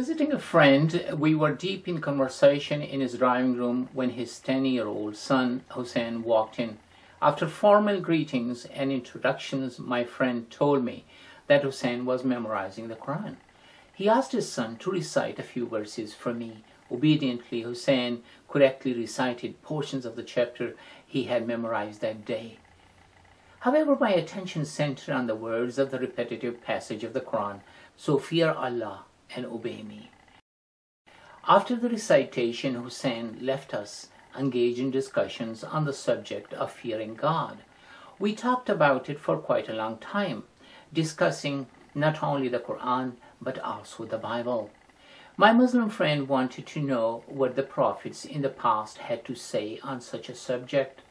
visiting a friend, we were deep in conversation in his drawing room when his 10-year-old son, Hussein, walked in. After formal greetings and introductions, my friend told me that Hussein was memorizing the Quran. He asked his son to recite a few verses for me. Obediently, Hussein correctly recited portions of the chapter he had memorized that day. However, my attention centered on the words of the repetitive passage of the Quran, "So fear Allah and obey me." After the recitation, Hussein left us, engaged in discussions on the subject of fearing God. We talked about it for quite a long time, discussing not only the Quran but also the Bible. My Muslim friend wanted to know what the prophets in the past had to say on such a subject.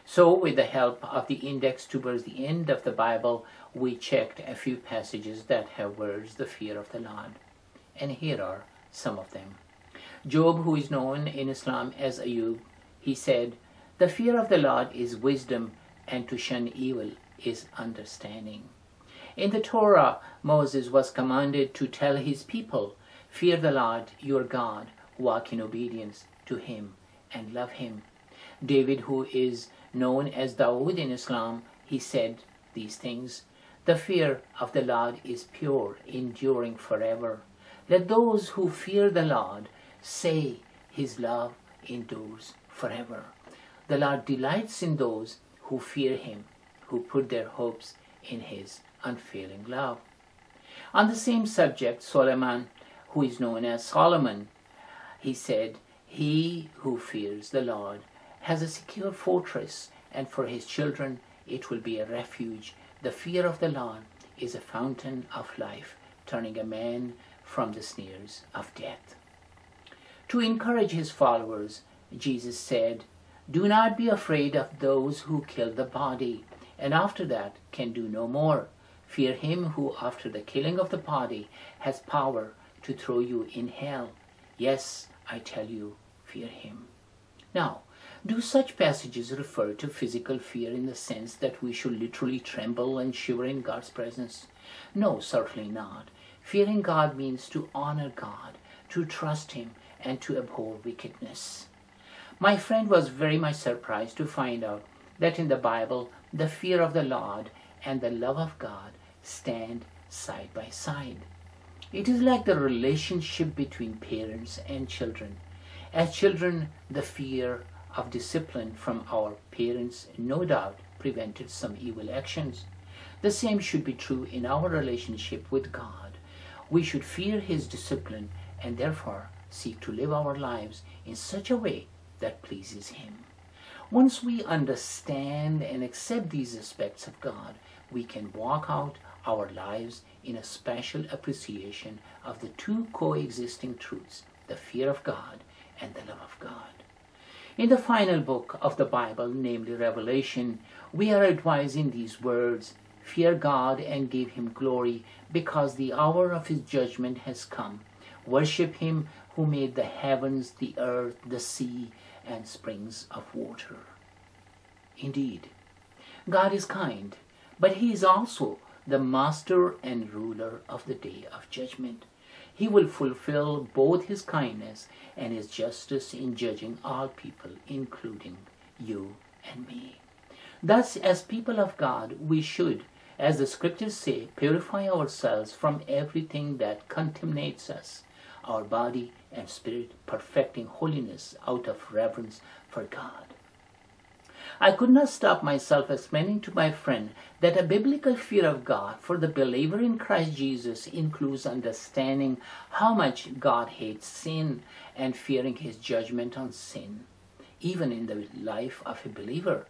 So, with the help of the index towards the end of the Bible, we checked a few passages that have words, the fear of the Lord. And here are some of them. Job, who is known in Islam as Ayub, he said, "The fear of the Lord is wisdom, and to shun evil is understanding." In the Torah, Moses was commanded to tell his people, "Fear the Lord your God, walk in obedience to him, and love him." David, who is known as Dawood in Islam, he said these things, "The fear of the Lord is pure, enduring forever. Let those who fear the Lord say, his love endures forever." The Lord delights in those who fear him, who put their hopes in his unfailing love. On the same subject, Solomon, who is known as Solomon, he said, "He who fears the Lord has a secure fortress, and for his children it will be a refuge. The fear of the Lord is a fountain of life, turning a man from the snares of death." To encourage his followers, Jesus said, "Do not be afraid of those who kill the body, and after that can do no more. Fear him who, after the killing of the body, has power to throw you in hell. Yes, I tell you, fear him." Now, do such passages refer to physical fear in the sense that we should literally tremble and shiver in God's presence? No, certainly not. Fearing God means to honor God, to trust him, and to abhor wickedness. My friend was very much surprised to find out that in the Bible, the fear of the Lord and the love of God stand side by side. It is like the relationship between parents and children. As children, the fear of discipline from our parents no doubt prevented some evil actions. The same should be true in our relationship with God. We should fear his discipline and therefore seek to live our lives in such a way that pleases him. Once we understand and accept these aspects of God, we can walk out our lives in a special appreciation of the two coexisting truths, the fear of God and the love of God. In the final book of the Bible, namely Revelation, we are advised in these words, "Fear God and give him glory, because the hour of his judgment has come. Worship him who made the heavens, the earth, the sea, and springs of water." Indeed, God is kind, but he is also the master and ruler of the day of judgment. He will fulfill both his kindness and his justice in judging all people, including you and me. Thus, as people of God, we should, as the scriptures say, purify ourselves from everything that contaminates us, our body and spirit, perfecting holiness out of reverence for God. I could not stop myself explaining to my friend that a biblical fear of God for the believer in Christ Jesus includes understanding how much God hates sin and fearing his judgment on sin, even in the life of a believer.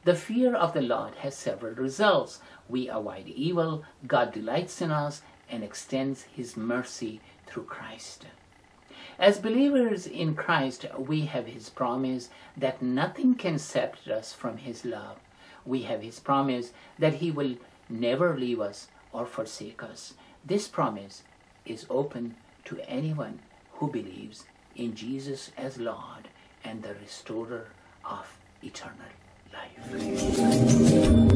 The fear of the Lord has several results. We avoid evil, God delights in us, and extends his mercy through Christ. As believers in Christ, we have his promise that nothing can separate us from his love. We have his promise that he will never leave us or forsake us. This promise is open to anyone who believes in Jesus as Lord and the restorer of eternal life.